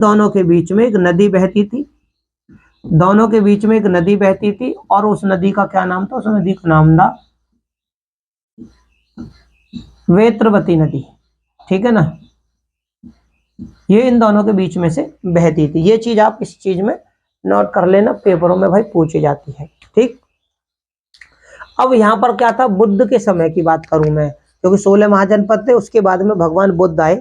दोनों के बीच में एक नदी बहती थी, दोनों के बीच में एक नदी बहती थी, और उस नदी का क्या नाम था? उस नदी का नाम था वेत्रवती नदी। ठीक है ना, ये इन दोनों के बीच में से बहती थी। ये चीज आप इस चीज में नोट कर लेना, पेपरों में भाई पूछी जाती है। ठीक, अब यहाँ पर क्या था, बुद्ध के समय की बात करूं मैं, क्योंकि 16 महाजनपद थे, उसके बाद में भगवान बुद्ध आए।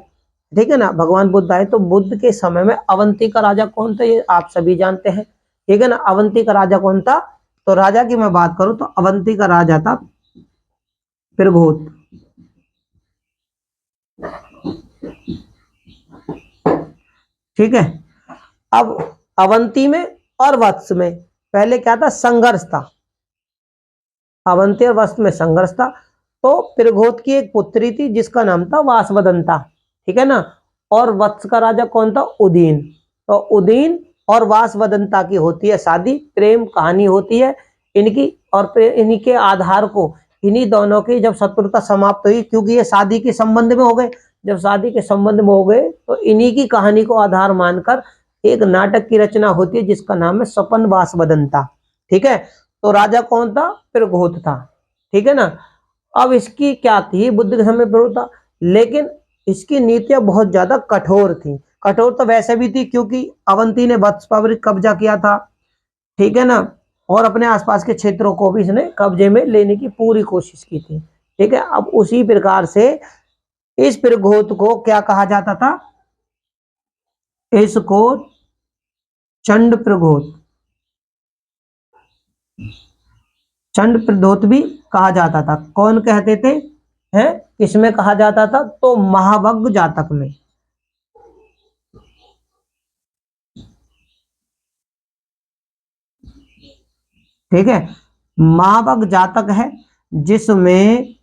ठीक है ना, भगवान बुद्ध आए तो बुद्ध के समय में अवंती का राजा कौन था, ये आप सभी जानते हैं। ठीक है ना, अवंती का राजा कौन था? तो राजा की मैं बात करूं तो अवंती का राजा था प्रघोत। ठीक है, अब अवंती में और वत्स में पहले क्या था, संघर्ष था। अवंती और वत्स में संघर्ष था। तो प्रघोत की एक पुत्री थी जिसका नाम था वासवदंता। ठीक है ना, और वत्स का राजा कौन था? उदीन। तो उदीन और वासवदंता की होती है शादी, प्रेम कहानी होती है इनकी, और इन्हीं के आधार को, इन्हीं दोनों की जब शत्रुता समाप्त हुई, क्योंकि ये शादी के संबंध में हो गए, जब शादी के संबंध में हो गए तो इन्हीं की कहानी को आधार मानकर एक नाटक की रचना होती है जिसका नाम है स्वपन वासवदंता। ठीक है, तो राजा कौन था? प्रघोत था। ठीक है ना, अब इसकी क्या थी, बुद्ध के समय पर था, लेकिन इसकी नीतियां बहुत ज्यादा कठोर थी। कठोर तो वैसे भी थी क्योंकि अवंती ने वत्स पर कब्जा किया था। ठीक है ना, और अपने आसपास के क्षेत्रों को भी इसने कब्जे में लेने की पूरी कोशिश की थी। ठीक है, अब उसी प्रकार से इस प्रघोत को क्या कहा जाता था? इसको चंड प्रघोत, चंड प्रघोत भी कहा जाता था। कौन कहते थे? हैं, किसमें कहा जाता था? तो महावग जातक में। ठीक है, महावग जातक है जिसमें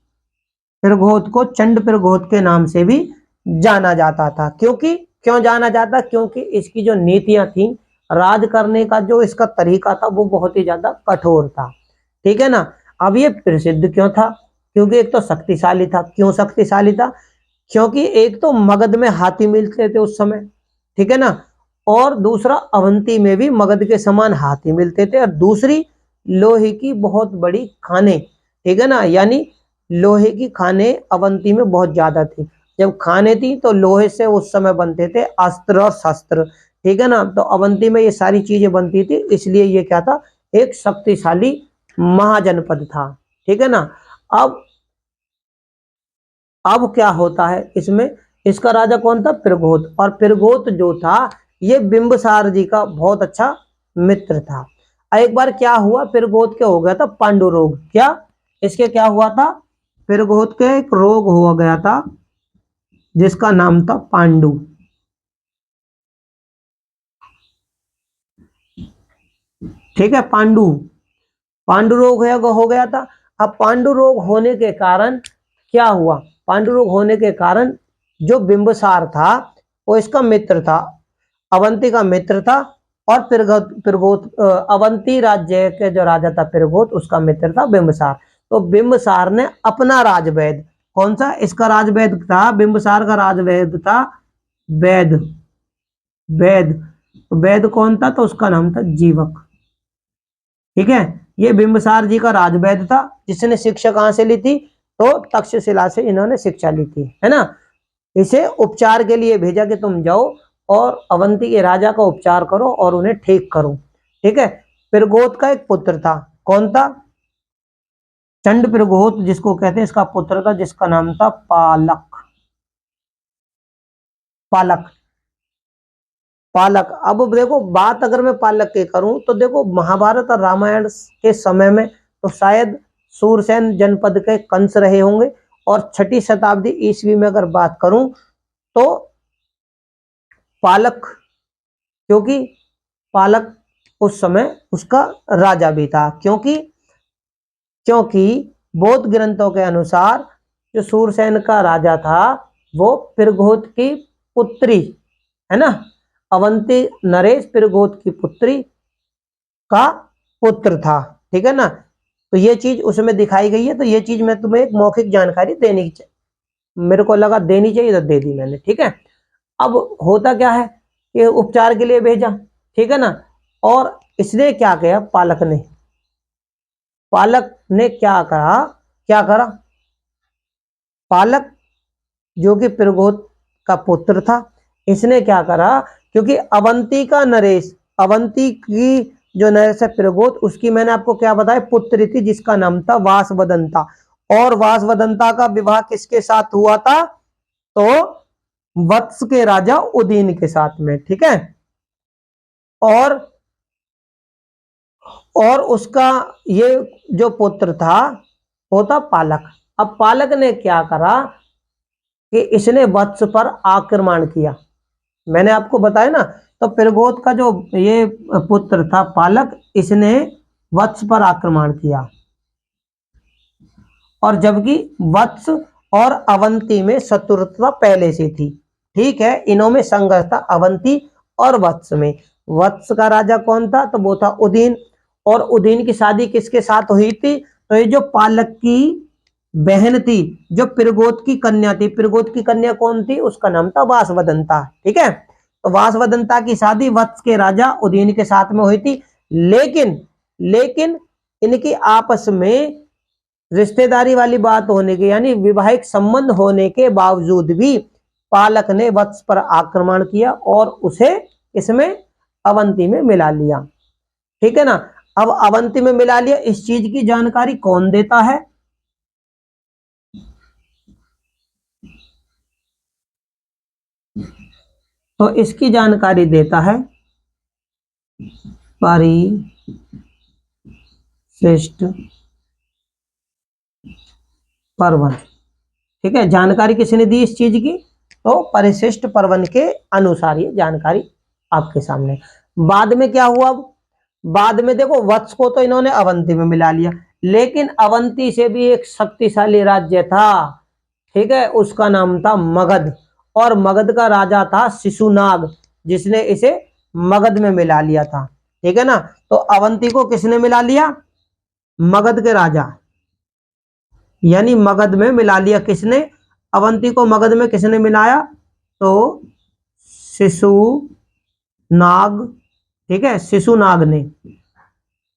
प्रघोत को चंड प्रघोत के नाम से भी जाना जाता था। क्योंकि क्यों जाना जाता? क्योंकि इसकी जो नीतियां थी, राज करने का जो इसका तरीका था वो बहुत ही ज्यादा कठोर था। ठीक है ना, अब ये प्रसिद्ध क्यों था? क्योंकि एक तो शक्तिशाली था। क्यों शक्तिशाली था? क्योंकि एक तो मगध में हाथी मिलते थे उस समय। ठीक है ना, और दूसरा अवंती में भी मगध के समान हाथी मिलते थे, और दूसरी लोहे की बहुत बड़ी खाने। ठीक है ना, यानी लोहे की खाने अवंती में बहुत ज्यादा थी। जब खाने थी तो लोहे से उस समय बनते थे अस्त्र और शस्त्र। ठीक है ना, तो अवंती में ये सारी चीजें बनती थी, इसलिए ये क्या था, एक शक्तिशाली महाजनपद था। ठीक है ना, अब अब क्या होता है इसमें, इसका राजा कौन था? प्रघोत। और प्रघोत जो था ये बिंबिसार जी का बहुत अच्छा मित्र था। एक बार क्या हुआ, प्रघोत क्या हो गया था, पांडु रोग। क्या इसके क्या हुआ था? प्रघोत के एक रोग हो गया था जिसका नाम था पांडु। ठीक है, पांडु, पांडु रोग हो गया था। अब पांडु रोग होने के कारण क्या हुआ, पांडु रोग होने के कारण जो बिंबिसार था वो इसका मित्र था, अवंती का मित्र था, और प्रगोत अवंती राज्य के जो राजा था प्रगोत, उसका मित्र था बिंबिसार। तो बिंबिसार ने अपना राजवैद, कौन सा इसका राजवैद था? बिंबिसार का राजवैद था वैद, वैद। तो वैद कौन था? तो उसका नाम था जीवक। ठीक है, ये बिंबिसार जी का राजवैद था जिसने शिक्षा कहां से ली थी? तो तक्षशिला से इन्होंने शिक्षा ली थी, है ना। इसे उपचार के लिए भेजा कि तुम जाओ और अवंती के राजा का उपचार करो और उन्हें ठीक करो। ठीक है, प्रगोत का एक पुत्र था, कौन था? चंड प्रगोत जिसको कहते हैं, इसका पुत्र था जिसका नाम था पालक। पालक, पालक। अब देखो बात अगर मैं पालक की करूं तो देखो महाभारत और रामायण के समय में तो शायद सूरसेन जनपद के कंस रहे होंगे, और 6ठी शताब्दी ईस्वी में अगर बात करूं तो पालक, क्योंकि पालक उस समय उसका राजा भी था। क्योंकि क्योंकि बौद्ध ग्रंथों के अनुसार जो सूरसेन का राजा था वो प्रगोत की पुत्री, है ना, अवंती नरेश प्रगोत की पुत्री का पुत्र था। ठीक है ना, तो ये चीज उसमें दिखाई गई है। तो ये चीज मैं तुम्हें एक मौखिक जानकारी देनी मेरे को लगा देनी चाहिए तो दे दी मैंने। ठीक है, अब होता क्या है ये उपचार के लिए भेजा, ठीक है ना। और इसने क्या किया, पालक ने क्या करा, पालक जो कि प्रगोत का पुत्र था, इसने क्या करा, क्योंकि अवंती का नरेश, अवंती की जो नरेश है प्रगोत, उसकी मैंने आपको क्या बताया, पुत्री थी जिसका नाम था वासवदंता। और वासवदंता का विवाह किसके साथ हुआ था, तो वत्स के राजा उदीन के साथ में, ठीक है। और उसका ये जो पुत्र था वो था पालक। अब पालक ने क्या करा कि इसने वत्स पर आक्रमण किया। मैंने आपको बताया ना, तो प्रगोत का जो ये पुत्र था पालक, इसने वत्स पर आक्रमण किया। और जबकि वत्स और अवंती में शत्रुता पहले से थी, ठीक है, इनों में संघर्ष था अवंती और वत्स में। वत्स का राजा कौन था, तो वो था उदीन। और उदीन की शादी किसके साथ हुई थी, तो ये जो पालक की बहन थी, जो प्रगोत की कन्या थी, प्रगोत की कन्या कौन थी, उसका नाम था वासवदंता, ठीक है। तो वासवदंता की शादी वत्स के राजा उदयन के साथ में हुई थी। लेकिन इनकी आपस में रिश्तेदारी वाली बात होने के, यानी विवाहिक संबंध होने के बावजूद भी पालक ने वत्स पर आक्रमण किया और उसे इसमें अवंती में मिला लिया, ठीक है ना। अब अवंती में मिला लिया, इस चीज की जानकारी कौन देता है, तो इसकी जानकारी देता है परिशिष्ट पर्वन, ठीक है। जानकारी किसने दी इस चीज की, तो परिशिष्ट पर्वन के अनुसार ये जानकारी आपके सामने। बाद में क्या हुआ, बाद में देखो वत्स को तो इन्होंने अवंती में मिला लिया, लेकिन अवंती से भी एक शक्तिशाली राज्य था, ठीक है, उसका नाम था मगध। और मगध का राजा था शिशुनाग, जिसने इसे मगध में मिला लिया था, ठीक है ना। तो अवंती को किसने मिला लिया, मगध के राजा, यानी मगध में मिला लिया किसने, अवंती को मगध में किसने मिलाया, तो शिशुनाग, ठीक है, शिशुनाग ने,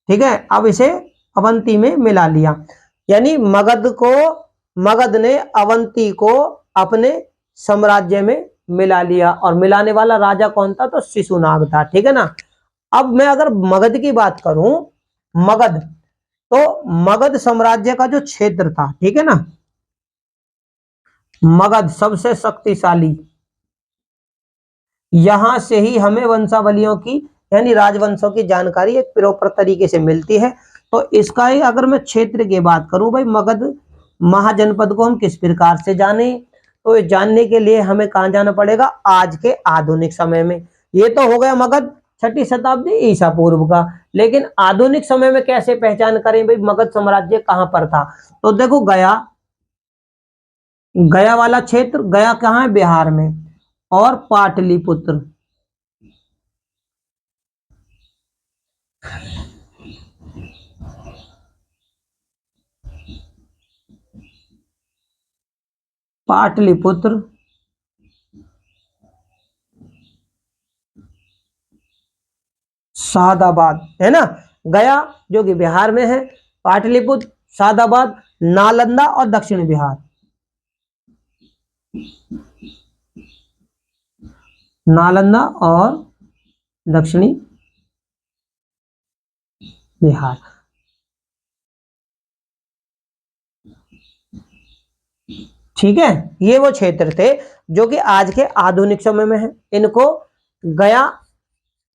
ठीक है। अब इसे अवंती में मिला लिया, यानी मगध ने अवंती को अपने साम्राज्य में मिला लिया। और मिलाने वाला राजा कौन था, तो शिशुनाग था, ठीक है ना। अब मैं अगर मगध की बात करूं, मगध, तो मगध साम्राज्य का जो क्षेत्र था, ठीक है ना, मगध सबसे शक्तिशाली, यहां से ही हमें वंशावलियों की, यानी राजवंशों की जानकारी एक प्रॉपर तरीके से मिलती है। तो इसका ही अगर मैं क्षेत्र की बात करूं, भाई मगध महाजनपद को हम किस प्रकार से जाने, तो ये जानने के लिए हमें कहां जाना पड़ेगा, आज के आधुनिक समय में। ये तो हो गया मगध 6ठी शताब्दी ईसा पूर्व का, लेकिन आधुनिक समय में कैसे पहचान करें भाई मगध साम्राज्य कहां पर था, तो देखो गया, गया वाला क्षेत्र, गया कहाँ है, बिहार में। और पाटलिपुत्र, पाटलिपुत्र, शादाबाद, है ना। गया जो कि बिहार में है, पाटलिपुत्र, शादाबाद, नालंदा और दक्षिण बिहार, नालंदा और दक्षिणी बिहार, ठीक है। ये वो क्षेत्र थे जो कि आज के आधुनिक समय में है। इनको गया,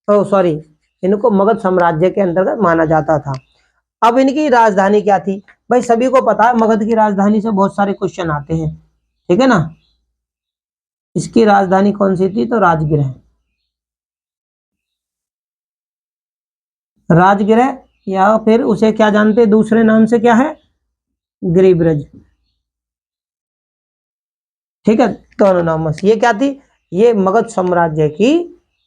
सॉरी, इनको मगध साम्राज्य के अंतर्गत माना जाता था। अब इनकी राजधानी क्या थी, भाई सभी को पता है मगध की राजधानी से बहुत सारे क्वेश्चन आते हैं, ठीक है ना। इसकी राजधानी कौन सी थी, तो राजगृह, राजगृह, या फिर उसे क्या जानते हैं दूसरे नाम से, क्या है, गिरिब्रज, ठीक है। दोनों नाम, ये क्या थी, ये मगध साम्राज्य की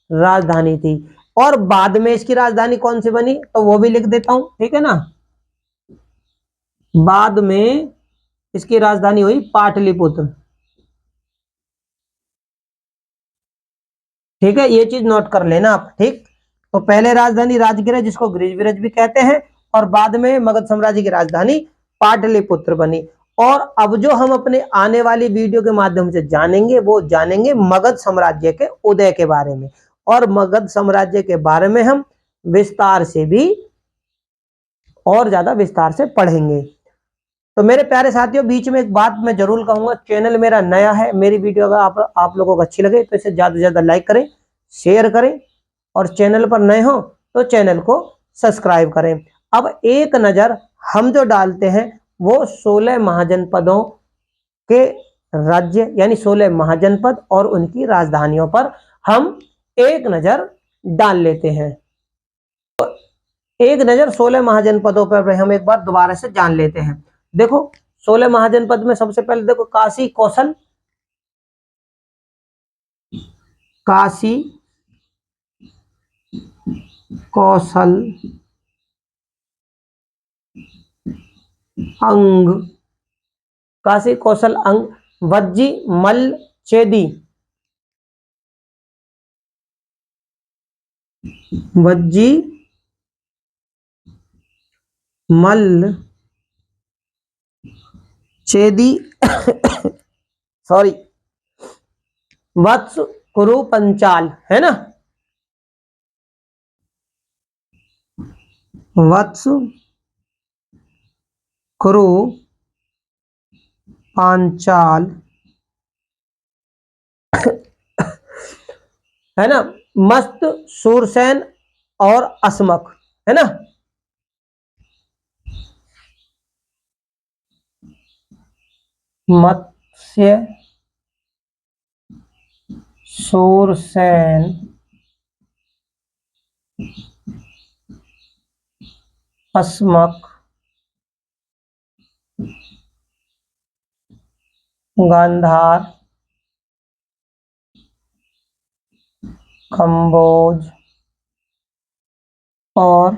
राजधानी थी। और बाद में इसकी राजधानी कौन सी बनी, तो वो भी लिख देता हूं, ठीक है ना। बाद में इसकी राजधानी हुई पाटलिपुत्र, ठीक है, ये चीज नोट कर लेना आप। ठीक, तो पहले राजधानी राजगिर जिसको गृहविरज भी कहते हैं, और बाद में मगध साम्राज्य की राजधानी पाटलिपुत्र बनी। और अब जो हम अपने आने वाली वीडियो के माध्यम से जानेंगे वो जानेंगे मगध साम्राज्य के उदय के बारे में, और मगध साम्राज्य के बारे में हम विस्तार से भी और ज्यादा विस्तार से पढ़ेंगे। तो मेरे प्यारे साथियों, बीच में एक बात मैं जरूर कहूंगा, चैनल मेरा नया है, मेरी वीडियो अगर आप लोगों को अच्छी लगे तो इसे ज्यादा से ज्यादा लाइक करें, शेयर करें, और चैनल पर नए हो तो चैनल को सब्सक्राइब करें। अब एक नजर हम जो डालते हैं वो 16 महाजनपदों के राज्य यानी 16 महाजनपद और उनकी राजधानियों पर हम एक नजर डाल लेते हैं। एक नजर 16 महाजनपदों पर हम एक बार दोबारा से जान लेते हैं। देखो 16 महाजनपद में सबसे पहले देखो काशी कौशल, काशी कौशल अंग, काशी कौशल अंग, वज्जी मल्ल चेदी, वज्जी मल्ल चेदी सॉरी, वत्स कुरु पंचाल, है ना, वत्स कुरु पांचाल, है ना, मस्त सूरसेन और अस्मक, है ना। मत्स्य सूरसेन अस्मक गांधार कंबोज और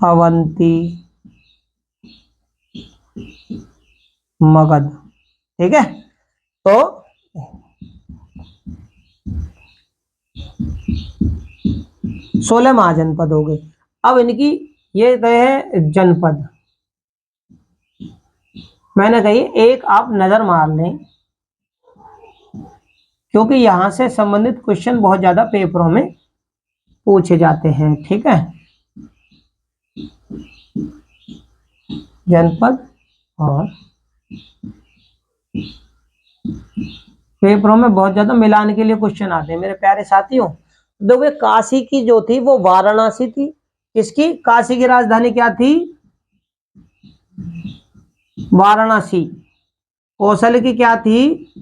अवंती मगध। ठीक है, तो 16 महाजनपद हो गए। अब इनकी ये है जनपद, मैंने कही एक आप नजर मार लें, क्योंकि यहां से संबंधित क्वेश्चन बहुत ज्यादा पेपरों में पूछे जाते हैं। ठीक है, जनपद और पेपरों में बहुत ज्यादा मिलान के लिए क्वेश्चन आते हैं मेरे प्यारे साथियों। देखो काशी की जो थी वो वाराणसी थी, किसकी, काशी की राजधानी क्या थी, वाराणसी। कौशल की क्या थी,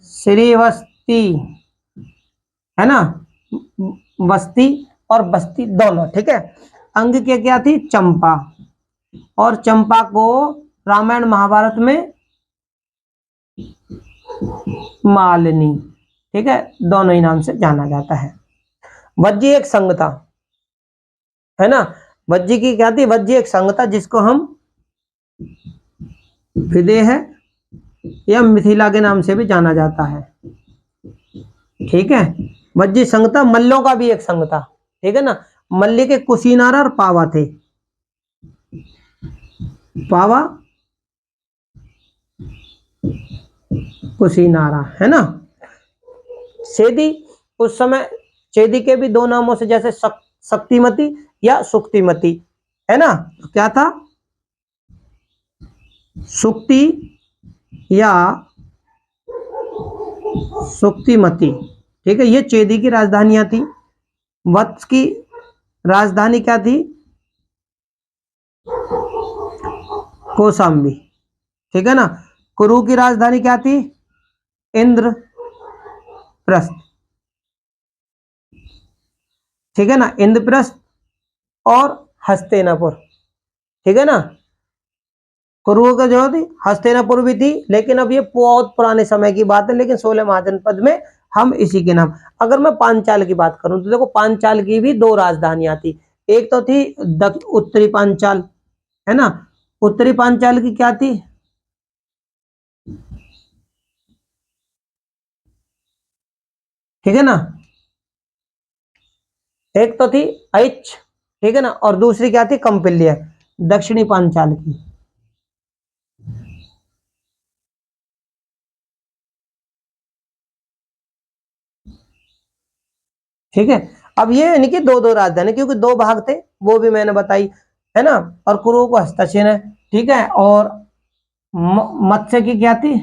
श्रीवस्ती, है ना, बस्ती और बस्ती दोनों। ठीक है, अंग की क्या थी, चंपा, और चंपा को रामायण महाभारत में मालिनी, ठीक है, दोनों ही नाम से जाना जाता है। वज्जी एक संघ था, है ना, वज्जी की क्या थी, वज्जी एक संघ था जिसको हम विदेह या मिथिला के नाम से भी जाना जाता है। ठीक है, वज्जी संघ था, मल्लों का भी एक संघ था। ठीक है ना, मल्ली के कुशीनारा और पावा थे, पावा कुशीनारा, है ना। चेदी, उस समय चेदी के भी दो नामों से, जैसे शक्तिमती या सुक्तिमती, है ना, तो क्या था, सुक्ति या सुक्तिमती। ठीक है, ये चेदी की राजधानियां थी। वत्स की राजधानी क्या थी, कौशाम्बी। ठीक है ना, कुरु की राजधानी क्या थी, इंद्रप्रस्थ। ठीक है ना, इंद्रप्रस्थ और हस्तिनापुर। ठीक है ना, कुरु का जो थी हस्तिनापुर भी थी, लेकिन अब ये बहुत पुराने समय की बात है, लेकिन 16 महाजनपद में हम इसी के नाम। अगर मैं पांचाल की बात करूं तो देखो पांचाल की भी दो राजधानियां थी, एक तो थी उत्तरी पांचाल, है ना, उत्तरी पांचाल की क्या थी, ठीक है ना। एक तो थी ऐच, ठीक है ना, और दूसरी क्या थी, कौंपिल्य, दक्षिणी पांचाल की। ठीक है। अब ये यानी कि दो दो राजधानी, क्योंकि दो भाग थे वो भी मैंने बताई, है ना। और कुरु को हस्तक्षेण है, ठीक है। और मत्स्य की क्या थी,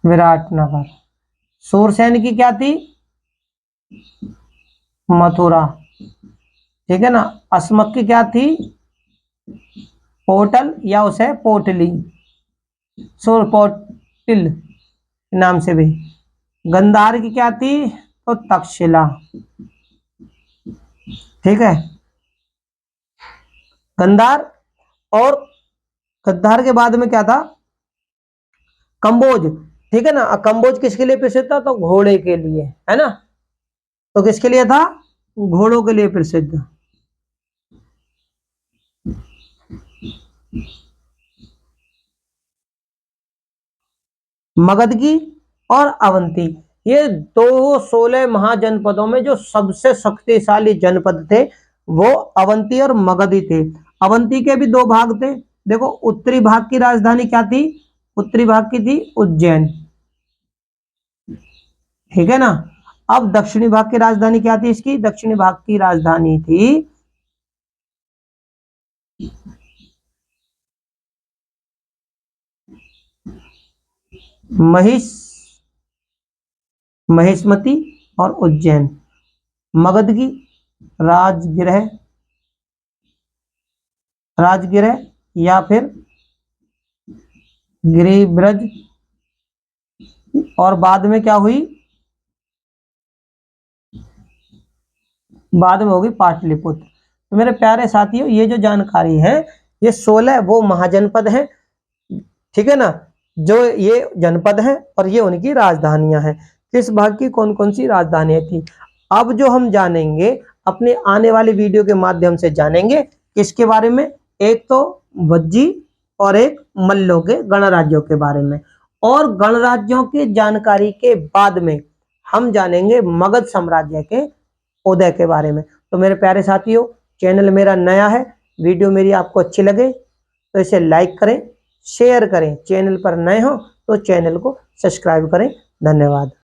विराटनगर। सूरसेन की क्या थी, मथुरा, ठीक है ना। अस्मक की क्या थी, पोर्टल या उसे पोटली, पोर्टिल नाम से भी। गंधार की क्या थी, तो तक्षशिला, ठीक है, गंधार। और गद्दार के बाद में क्या था, कंबोज, ठीक है ना। कंबोज किसके लिए प्रसिद्ध था, तो घोड़े के लिए, है ना। तो किसके लिए था, घोड़ों के लिए प्रसिद्ध। मगध की और अवंती, ये दो 16 महाजनपदों में जो सबसे शक्तिशाली जनपद थे वो अवंती और मगध ही थे। अवंती के भी दो भाग थे। देखो, उत्तरी भाग की राजधानी क्या थी, उत्तरी भाग की थी उज्जैन, ठीक है ना। अब दक्षिणी भाग की राजधानी क्या थी इसकी, दक्षिणी भाग की राजधानी थी महिष, महिष्मती और उज्जैन। मगध की राजगृह, राजगृह या फिर गिरिब्रज, और बाद में क्या हुई, बाद में होगी पाटलिपुत्र। तो मेरे प्यारे साथियों, ये जो जानकारी है, ये 16 वो महाजनपद हैं, ठीक है ना, जो ये जनपद हैं और ये उनकी राजधानियां हैं। किस भाग की कौन कौन सी राजधानियां थी, अब जो हम जानेंगे अपने आने वाली वीडियो के माध्यम से जानेंगे। किसके बारे में, एक तो वज्जी और एक मल्लों के गणराज्यों के बारे में। और गणराज्यों की जानकारी के बाद में हम जानेंगे मगध साम्राज्य के उदय के बारे में। तो मेरे प्यारे साथियों, चैनल मेरा नया है, वीडियो मेरी आपको अच्छी लगे तो इसे लाइक करें, शेयर करें, चैनल पर नए हो तो चैनल को सब्सक्राइब करें। धन्यवाद।